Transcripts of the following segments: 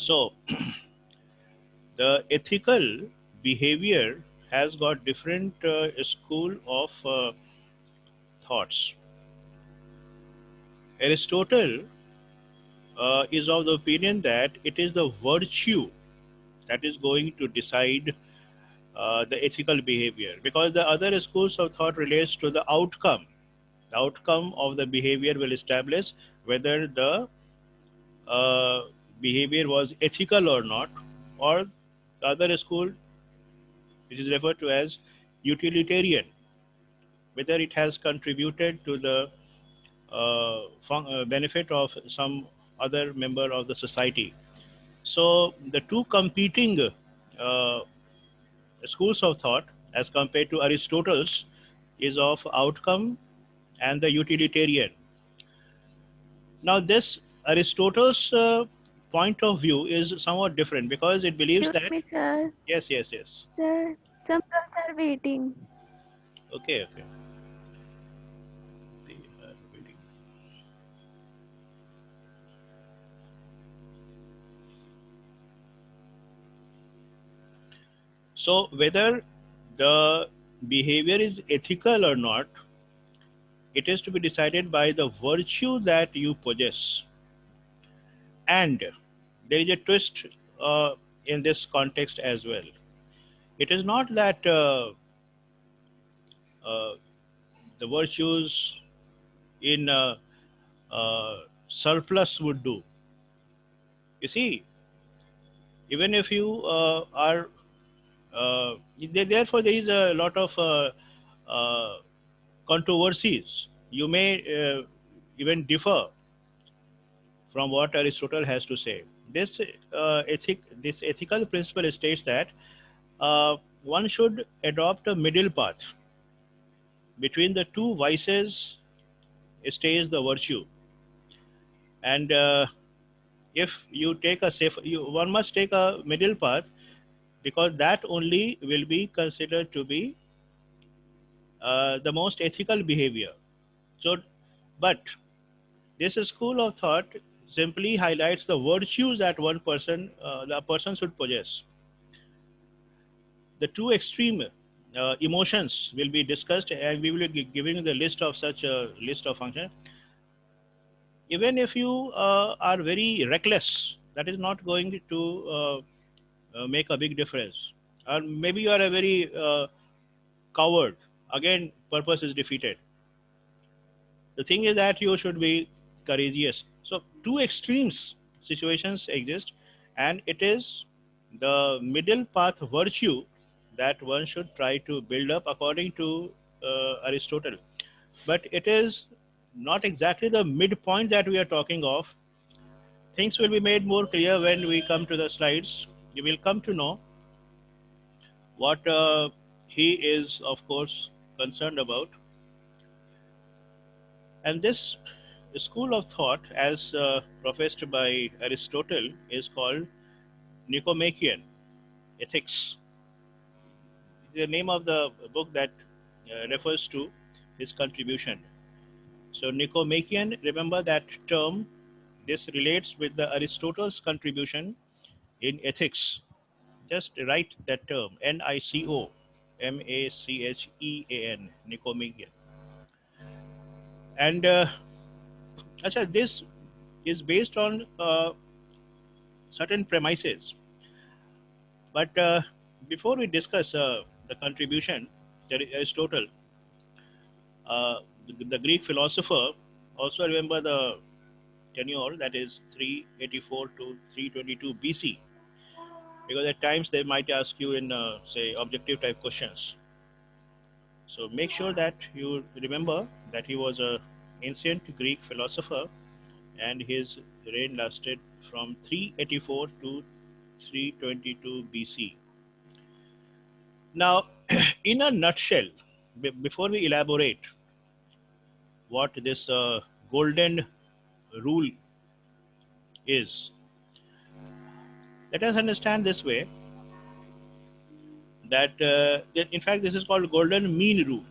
So the ethical behavior has got different school of thoughts. Aristotle is of the opinion that it is the virtue that is going to decide the ethical behavior, because the other schools of thought relates to the outcome. The outcome of the behavior will establish whether the uh, behavior was ethical or not, or the other school, which is referred to as utilitarian, whether it has contributed to the benefit of some other member of the society. So the two competing uh, schools of thought, as compared to Aristotle's, is of outcome and the utilitarian. Now, this Aristotle's point of view is somewhat different because it believes Excuse that me, sir. yes, yes, yes. Sir, some girls are waiting. Okay, okay. They are waiting. So, whether the behavior is ethical or not, it is to be decided by the virtue that you possess. And there is a twist in this context as well. It is not that uh, the virtues in surplus would do. You see, even if you are, therefore, there is a lot of uh, controversies. You may even differ from what Aristotle has to say. This ethical principle states that one should adopt a middle path between the two vices. Stays the virtue, and if you take a safe, one must take a middle path, because that only will be considered to be the most ethical behavior. So, but this school of thought simply highlights the virtues that the person should possess. The two extreme emotions will be discussed, and we will be giving the list of such a list of functions. Even if you are very reckless, that is not going to make a big difference. Or maybe you are a very coward. Again, purpose is defeated. The thing is that you should be courageous. So, two extremes situations exist, and it is the middle path virtue that one should try to build up according to Aristotle. But it is not exactly the midpoint that we are talking of. Things will be made more clear when we come to the slides. You will come to know what he is, of course, concerned about. And this school of thought, as professed by Aristotle, is called Nicomachean Ethics. The name of the book that refers to his contribution. So, Nicomachean, remember that term. This relates with the Aristotle's contribution in ethics. Just write that term, Nicomachean, Nicomachean. And Acha, this is based on certain premises. But before we discuss the contribution, that is Aristotle, the Greek philosopher, also remember the tenure, that is 384 to 322 BC, because at times they might ask you in, say, objective type questions. So make sure that you remember that he was a ancient Greek philosopher, and his reign lasted from 384 to 322 BC. Now, in a nutshell, before we elaborate what this golden rule is, let us understand this way, that in fact this is called golden mean rule.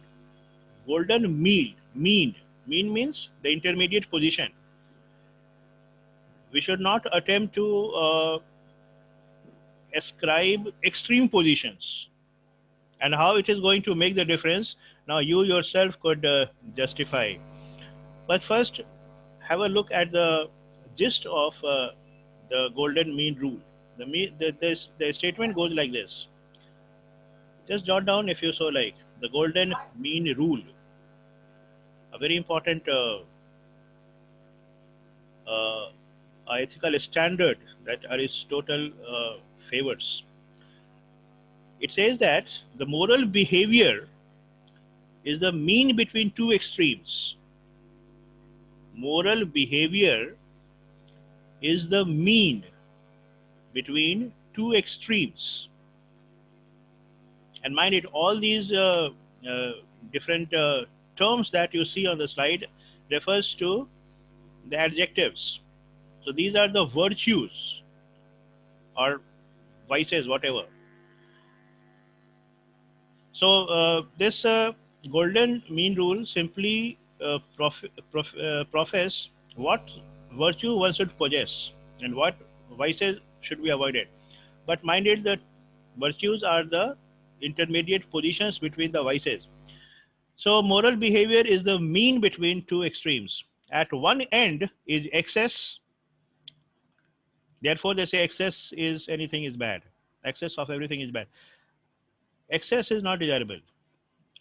Golden mean means the intermediate position. We should not attempt to ascribe extreme positions, and how it is going to make the difference. Now you yourself could justify. But first, have a look at the gist of the golden mean rule. The statement goes like this. Just jot down if you so like. The golden mean rule, a very important uh, ethical standard that Aristotle favors. It says that the moral behavior is the mean between two extremes. Moral behavior is the mean between two extremes. And mind it, all these uh, different terms that you see on the slide refers to the adjectives. So these are the virtues or vices, whatever. So this golden mean rule simply profess what virtue one should possess and what vices should be avoided. But mind it that virtues are the intermediate positions between the vices. So moral behavior is the mean between two extremes. At one end is excess. Therefore, they say excess is anything is bad. Excess of everything is bad. Excess is not desirable.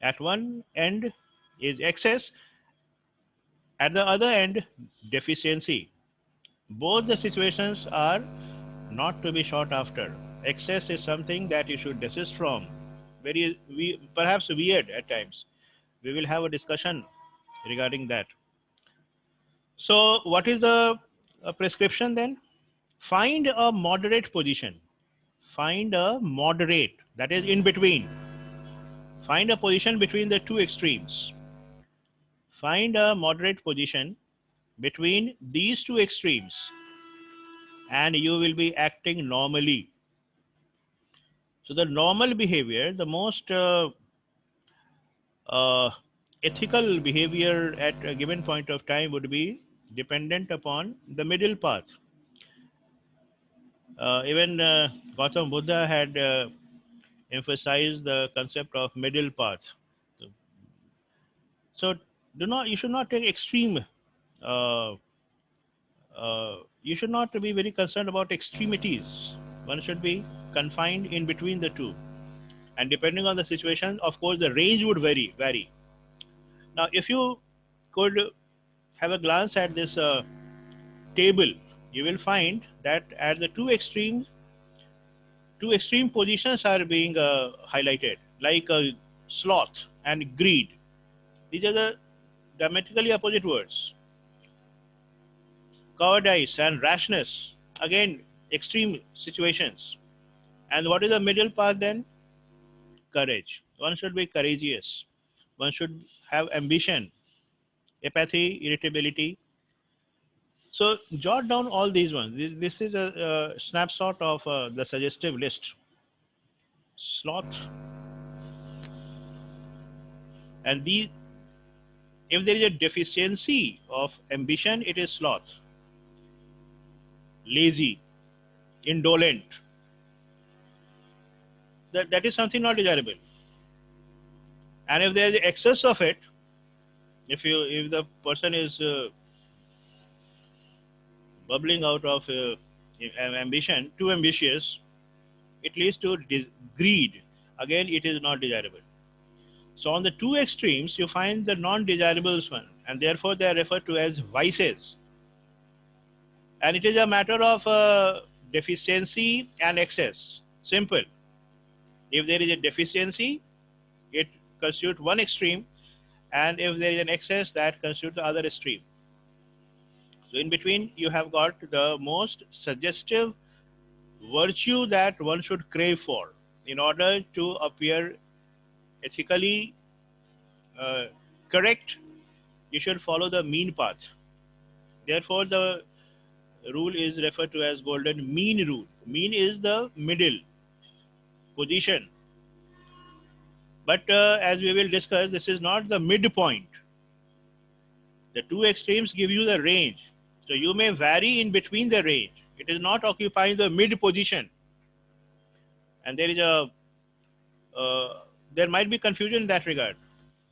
At one end is excess, at the other end, deficiency. Both the situations are not to be sought after. Excess is something that you should desist from. Perhaps weird at times. We will have a discussion regarding that. So, what is the prescription then? Find a moderate position. Find a moderate, that is in between. Find a position between the two extremes. Find a moderate position between these two extremes, and you will be acting normally. So the normal behavior, the most uh, ethical behavior at a given point of time would be dependent upon the middle path. Even Gautam Buddha had emphasized the concept of middle path. So you should not take extreme. Uh, you should not be very concerned about extremities. One should be confined in between the two. And depending on the situation, of course, the range would vary. Now, if you could have a glance at this table, you will find that at the two extreme positions are being highlighted, like sloth and greed. These are the diametrically opposite words. Cowardice and rashness, again, extreme situations. And what is the middle path then? Courage. One should be courageous. One should have ambition, apathy, irritability. So jot down all these ones. This is a snapshot of the suggestive list. Sloth, and these, if there is a deficiency of ambition, it is sloth. Lazy, indolent. That is something not desirable. And if there is excess of it, if the person is bubbling out of ambition, too ambitious, it leads to greed. Again, it is not desirable. So on the two extremes, you find the non-desirables one, and therefore they are referred to as vices. And it is a matter of deficiency and excess. Simple. If there is a deficiency, it constitutes one extreme, and if there is an excess, that constitutes the other extreme. So in between, you have got the most suggestive virtue that one should crave for in order to appear ethically uh, correct. You should follow the mean path. Therefore, the rule is referred to as golden mean rule. Mean is the middle position. But as we will discuss, this is not the midpoint. The two extremes give you the range. So you may vary in between the range. It is not occupying the mid position. And there might be confusion in that regard.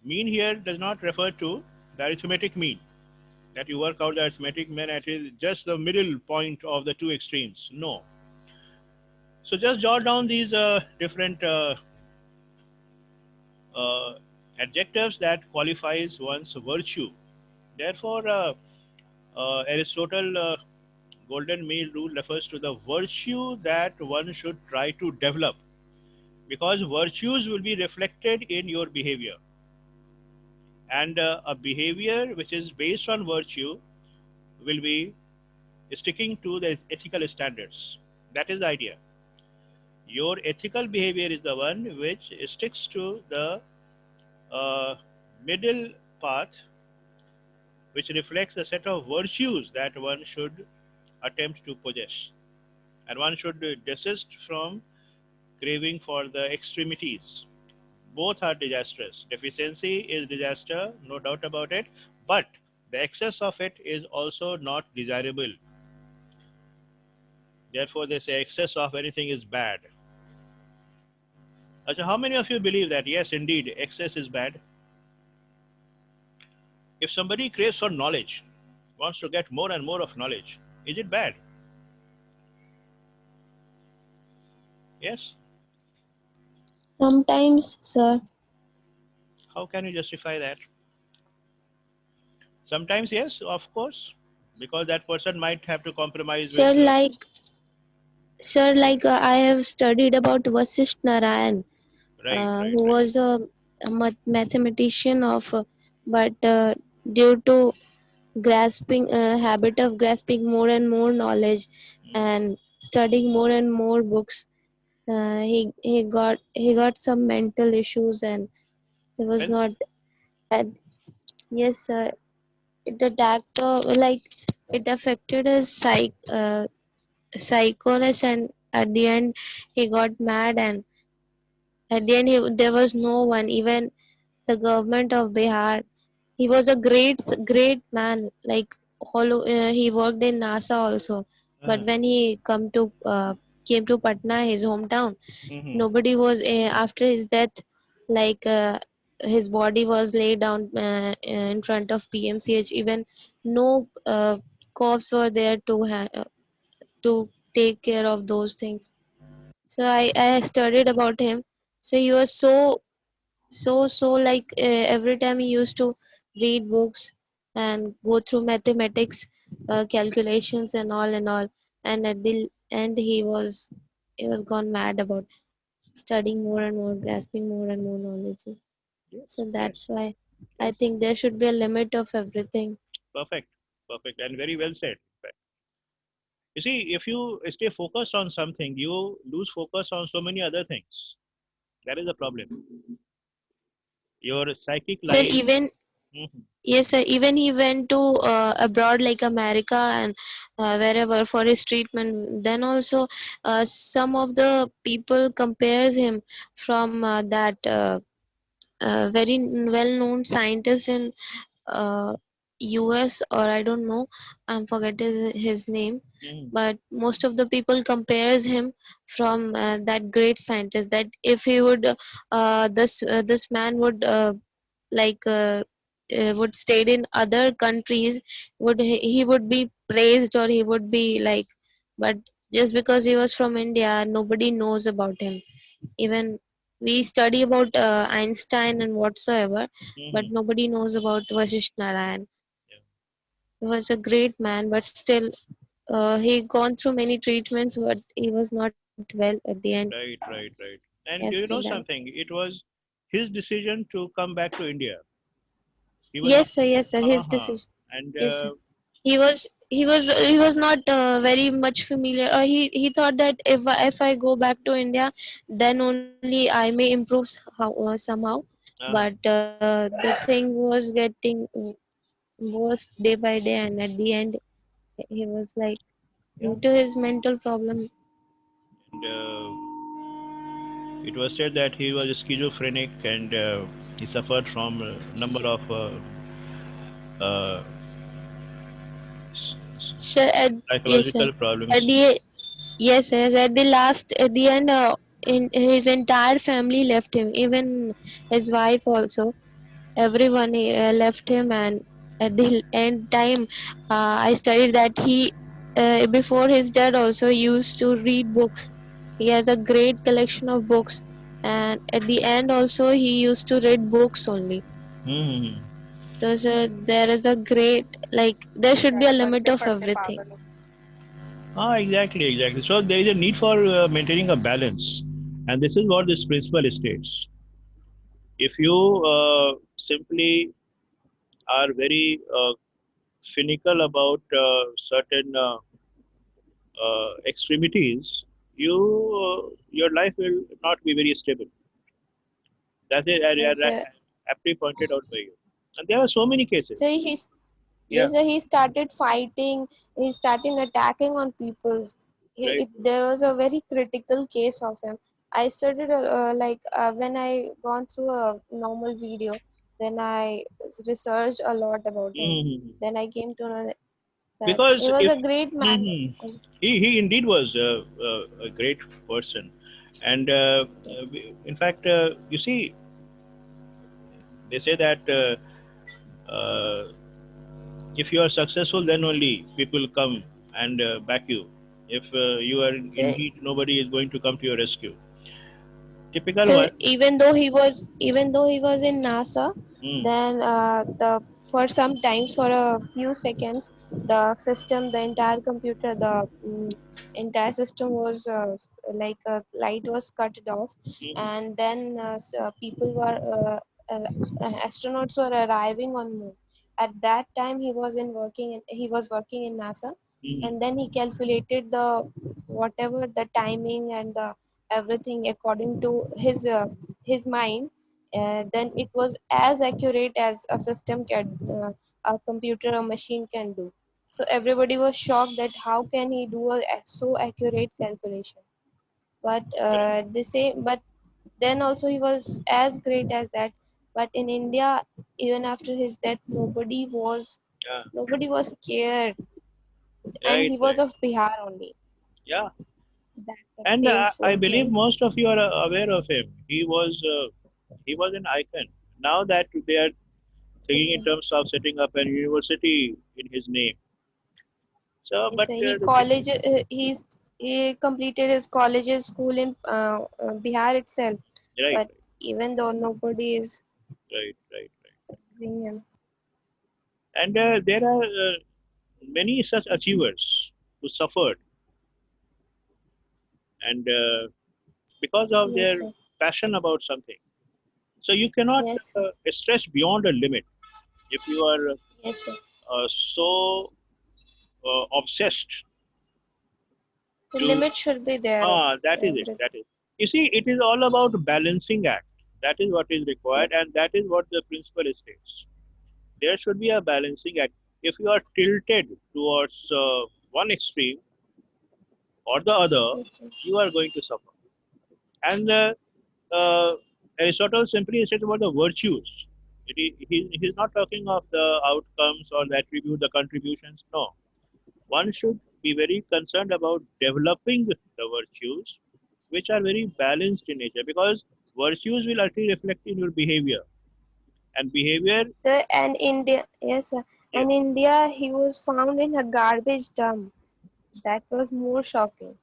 Mean here does not refer to the arithmetic mean, that you work out the arithmetic mean at just the middle point of the two extremes. No. So just jot down these different uh, adjectives that qualifies one's virtue. Therefore, Aristotle golden mean rule refers to the virtue that one should try to develop, because virtues will be reflected in your behavior, and a behavior which is based on virtue will be sticking to the ethical standards. That is the idea. Your ethical behavior is the one which sticks to the uh, middle path, which reflects a set of virtues that one should attempt to possess. And one should desist from craving for the extremities. Both are disastrous. Deficiency is disaster, no doubt about it, but the excess of it is also not desirable. Therefore, they say excess of anything is bad. So, how many of you believe that yes, indeed, excess is bad? If somebody craves for knowledge, wants to get more and more of knowledge, is it bad? Yes. Sometimes, sir. How can you justify that? Sometimes, yes, of course, because that person might have to compromise Sir, with. I have studied about Vasish Narayan, Right, right, who right. was a mathematician of, but due to grasping habit of grasping more and more knowledge Mm. and studying more and more books, he got some mental issues and he was Then, not bad. Yes, it attacked it affected his psychoness, and at the end he got mad, and at the end there was no one, even the government of Bihar. He was a great man. Like he worked in NASA also, but uh, when he came to Patna, his hometown, hmm, nobody was after his death. Like his body was laid down in front of PMCH. Even no cops were there to take care of those things. So I studied about him. So he was so like every time he used to read books and go through mathematics calculations and all, and at the end he was gone mad about studying more and more, grasping more and more knowledge. yes, So yes, that's why I yes. think there should be a limit of everything. Perfect, perfect, and very well said. In fact, you see, if you stay focused on something, you lose focus on so many other things. That is the problem. Your psychic Sir, life. even Mhm, yes, sir, even he went to abroad like America and wherever for his treatment. Then also, some of the people compares him from that very well-known scientist in uh, US, or I don't know, I'm forgetting his name. mhm, But most of the people compares him from that great scientist. That if he would, this man would like would stayed in other countries, would he would be praised, or he would be like, but just because he was from India, nobody knows about him. Even we study about Einstein and whatsoever, but mhm. nobody knows about Vasish Narayan. Yeah. He was a great man, but still he gone through many treatments, but he was not well at the end. Right, right, right. He has And do to you know die. something? It was his decision to come back to India. He was not. Yes sir, his Uh-huh. decision. And Yes sir. He was not very much familiar. He thought that if I go back to India, then only I may improve somehow. uh-huh. But the thing was getting worse day by day, and at the end, he was like, Yeah. due to his mental problem. And it was said that he was schizophrenic, and he suffered from a number of uh, Sure, yes, sir. psychological At problems. the yes, at the end. in his entire family left him, even his wife also. Everyone left him, and at the end time, I studied that he, before his death, also used to read books. He has a great collection of books, and at the end also he used to read books only. Hmm. So there is a great, like, there should be a limit of everything. Ah, exactly, exactly. So there is a need for maintaining a balance, and this is what this principle states. If you simply are very finical about certain extremities, your life will not be very stable. That is Yes, sir. aptly pointed out by you. And there are so many So cases. he's, Yeah, yes, sir, he started fighting. He started attacking on people. right. There was a very critical case of him. I studied like when I gone through a normal video, then I researched a lot about him. Hmm. Then I came to know that Because he was if a great man. mhm, he indeed was a great person, and Yes, in fact, you see, they say that if you are successful, then only people come and back you. If you are so, indeed, nobody is going to come to your rescue. Typical so one. even though he was in NASA, Mm, then the for some times, for a few seconds, the system, the entire computer, the entire system was like a light was cut off, mm, and then people were astronauts were arriving on moon. At that time, he was working in NASA, mm, and then he calculated the whatever the timing and the everything according to his mind. Then it was as accurate as a system can, a computer or machine can do. So everybody was shocked that how can he do a so accurate calculation. But correct. they say, but then also he was as great as that. But in India, even after his death, Yeah, nobody was scared, and right, he was right. of Bihar only. Yeah, That's the and I shameful believe thing. most of you are aware of him. He was an icon. Now that they are Yes, thinking in sir. terms of setting up a university in his name. So, Yes, but sir. He the thing, college. He completed his college school in Bihar itself. right, But even though nobody is right, right, right. seeing him. And there are many such achievers who suffered, and because of Yes, their sir. passion about something. So you cannot Yes, sir. stretch beyond a limit. If you are Yes, sir. so obsessed The to, limit should be there. that is it. Everything. That is. You see, it is all about balancing act. That is what is Yes. required, and that is what the principle states. There should be a balancing act. If you are tilted towards one extreme or the other, Yes, sir. you are going to suffer. And uh, Aristotle simply said about the virtues. He's not talking of the outcomes or the attribute, the contributions. No, one should be very concerned about developing the virtues, which are very balanced in nature, because virtues will ultimately reflect in your behavior, and behavior, So, and India, yes, sir. yes, And India, he was found in a garbage dump. That was more shocking.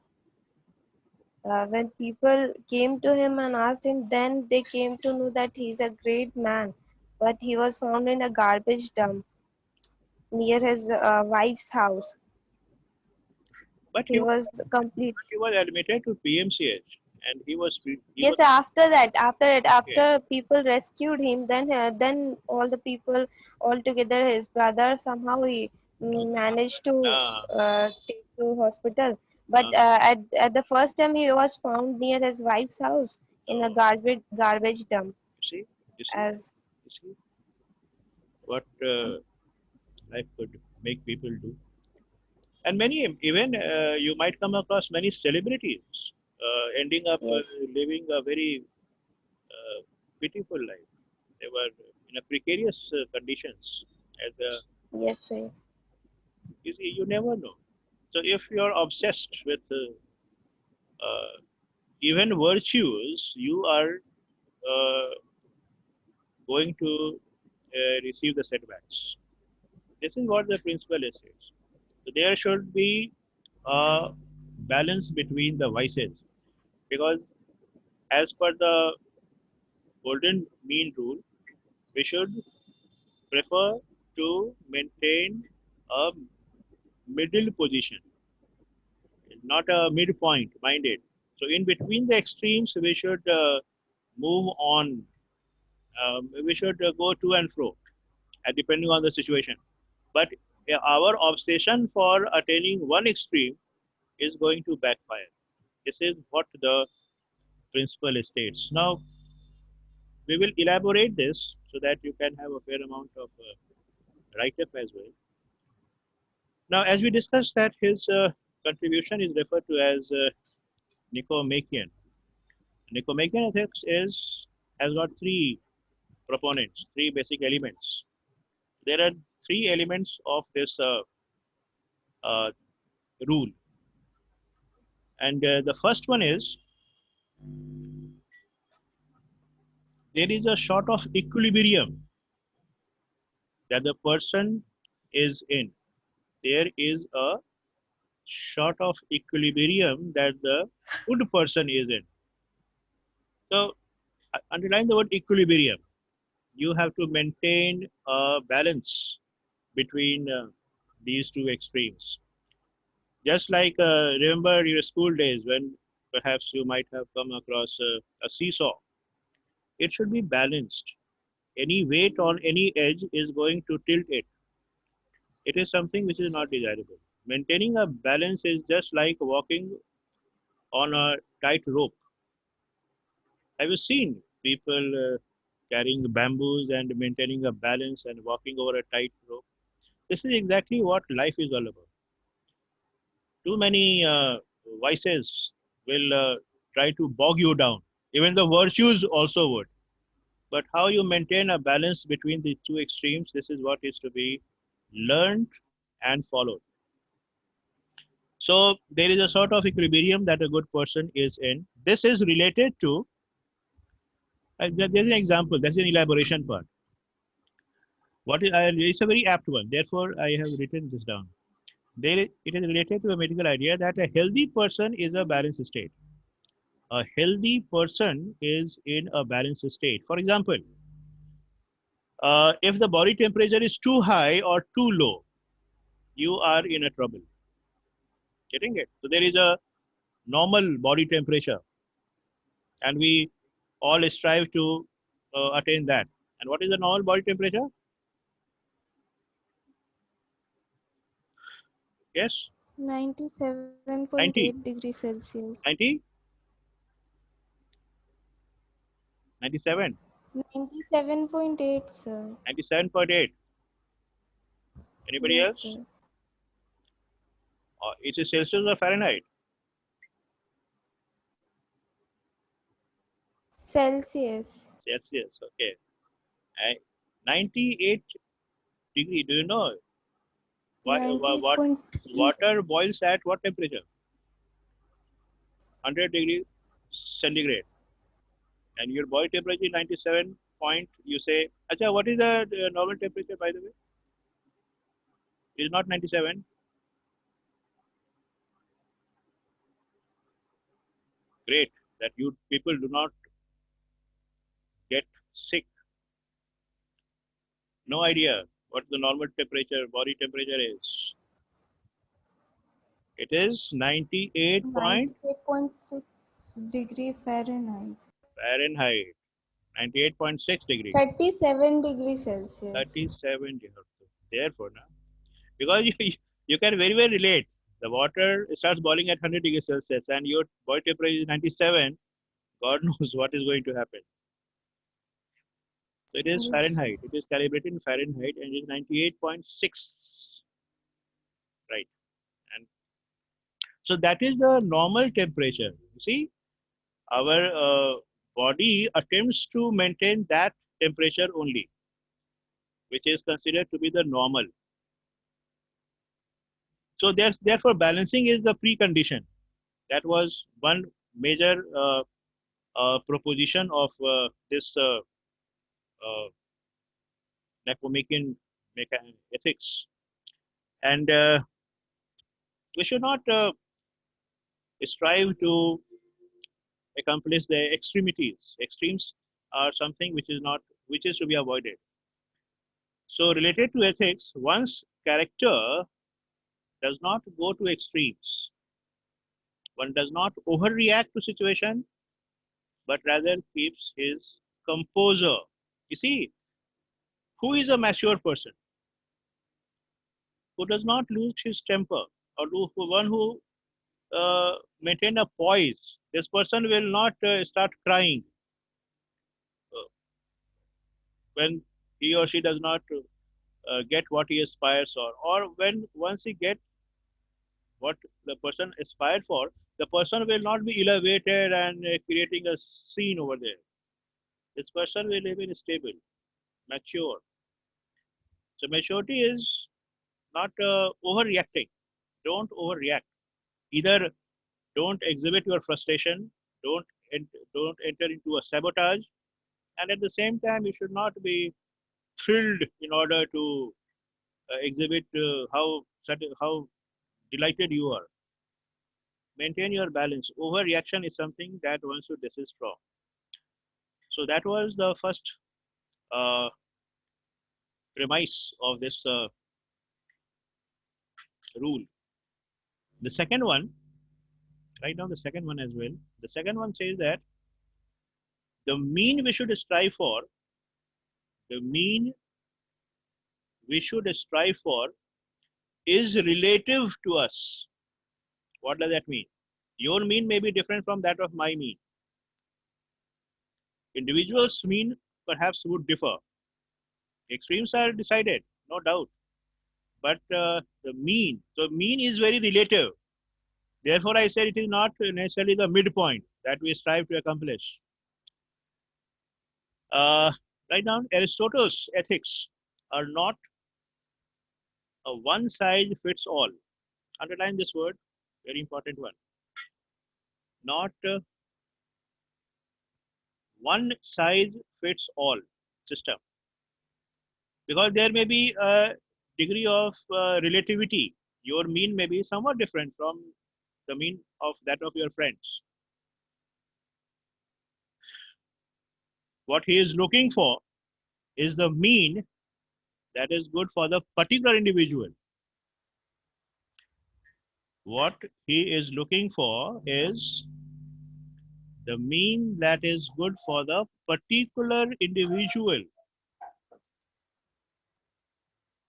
When people came to him and asked him, then they came to know that he's a great man. But he was found in a garbage dump near his wife's house. but He was complete. he was admitted to PMCH, and he was Yes, okay. after people rescued him, then all the people all together, his brother somehow he managed to Uh, take to hospital. But uh, at the first time he was found near his wife's house in a oh, garbage dump. you see, you see, As you see what life could make people do. And many, even you might come across many celebrities ending up yes, living a very pitiful life. They were in a precarious conditions. As yes, sir. you see, you never know. So if you are obsessed with even virtues, you are going to receive the setbacks. This is what the principle is. So there should be a balance between the vices, because as per the golden mean rule, we should prefer to maintain a middle position, not a midpoint, minded. So in between the extremes, we should move on. We should go to and fro, depending on the situation. But our obsession for attaining one extreme is going to backfire. This is what the principle states. Now, we will elaborate this so that you can have a fair amount of write-up as well. Now, as we discussed that his contribution is referred to as Nicomachean. Nicomachean ethics has got three proponents, three basic elements. There are three elements of this uh, rule, and the first one is there is a sort of equilibrium that the person is in. There is a sort of equilibrium that the good person is in. So, underline the word equilibrium. You have to maintain a balance between these two extremes. Just like remember your school days when perhaps you might have come across a seesaw. It should be balanced. Any weight on any edge is going to tilt it. It is something which is not desirable. Maintaining a balance is just like walking on a tight rope. Have you seen people carrying bamboos and maintaining a balance and walking over a tight rope? This is exactly what life is all about. Too many vices will try to bog you down. Even the virtues also would. But how you maintain a balance between the two extremes, this is what is to be learned and followed. So there is a sort of equilibrium that a good person is in. This is related to, there's an example, there's an elaboration part. It's a very apt one. Therefore, I have written this down. It is related to a medical idea that a healthy person is a balanced state. A healthy person is in a balanced state. For example, if the body temperature is too high or too low, you are in a trouble. Getting it? So there is a normal body temperature, and we all strive to attain that. And what is the normal body temperature? Yes, 97.8 90, degrees Celsius. 90, 97, 97.8, sir. 97.8. Anybody Yes, else? sir. It is Celsius or Fahrenheit? Celsius. Celsius. Okay. I, 98 degree. Do you know what 98.3. water boils at what temperature? 100 degree centigrade. And your body temperature is 97 point. You say, Acha, what is the normal temperature by the way? It's not 97. Great that you people do not get sick. No idea what the normal temperature, body temperature is. It is 98 point 98.6 degree Fahrenheit. Fahrenheit, 98.6 degree, 37 degree Celsius. 37 you have to. Therefore, now, because you can very well relate. The water starts boiling at 100 degrees Celsius and your body temperature is 97. God knows what is going to happen. So it is Yes. Fahrenheit. It is calibrated in Fahrenheit and it is 98.6. Right. And so that is the normal temperature. You see, our body attempts to maintain that temperature only, which is considered to be the normal. So therefore balancing is the precondition. That was major proposition of this uh, Nicomachean ethics. And we should not strive to accomplish the extremities. Extremes are something which is to be avoided. So, related to ethics, one's character does not go to extremes. One does not overreact to situation, but rather keeps his composure. You see, who is a mature person who does not lose his temper, or one who maintain a poise? This person will not start crying when he or she does not get what he aspires for, or when once he get what the person aspired for, the person will not be elevated and creating a scene over there. This person will remain stable, mature. So maturity is not overreacting. Don't overreact. Either don't exhibit your frustration, don't don't enter into a sabotage, and at the same time you should not be thrilled in order to exhibit how delighted you are. Maintain your balance. Overreaction is something that one should desist from. So that was the first uh, premise of this rule. The second one, write down the second one as well. The second one says that the mean we should strive for, the mean we should strive for is relative to us. What does that mean? Your mean may be different from that of my mean. Individuals' mean perhaps would differ. Extremes are decided, no doubt. But so mean is very relative. Therefore, I said it is not necessarily the midpoint that we strive to accomplish. Right now, Aristotle's ethics are not a one size fits all. Underline this word, very important one. Not one size fits all system, because there may be a degree of relativity. Your mean may be somewhat different from the mean of that of your friends. What he is looking for is the mean that is good for the particular individual. What he is looking for is the mean that is good for the particular individual.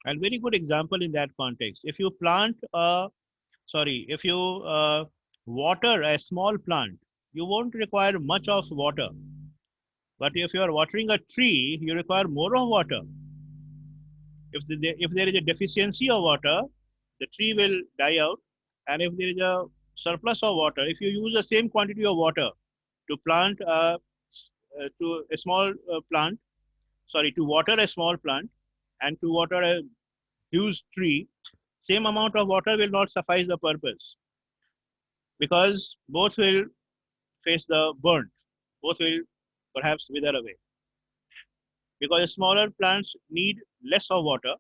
And very good example in that context. If you if you water a small plant, you won't require much of water. But if you are watering a tree, you require more of water. If there is a deficiency of water, the tree will die out. And if there is a surplus of water, if you use the same quantity of water to plant to a small plant, to water a small plant and to water a huge tree, same amount of water will not suffice the purpose, because both will face the burnt, both will perhaps wither away, because smaller plants need less of water,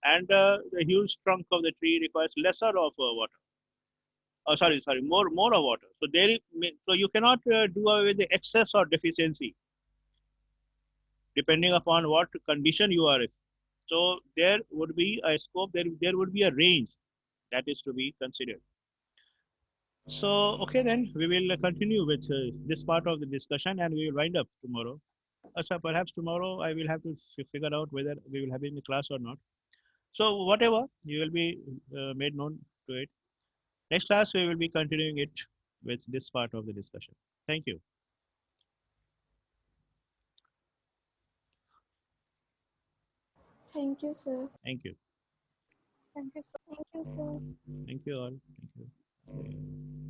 and the huge trunk of the tree requires lesser of water. Oh, more of water. So so you cannot do away with the excess or deficiency, depending upon what condition you are in. So there would be a scope. There would be a range that is to be considered. So okay, then we will continue with this part of the discussion, and we will wind up tomorrow. So perhaps tomorrow I will have to figure out whether we will have any class or not. So whatever, you will be made known to it. Next class, we will be continuing it with this part of the discussion. Thank you. Thank you, sir. Thank you. Thank you so Thank you, sir. Thank you all. Thank you. Okay.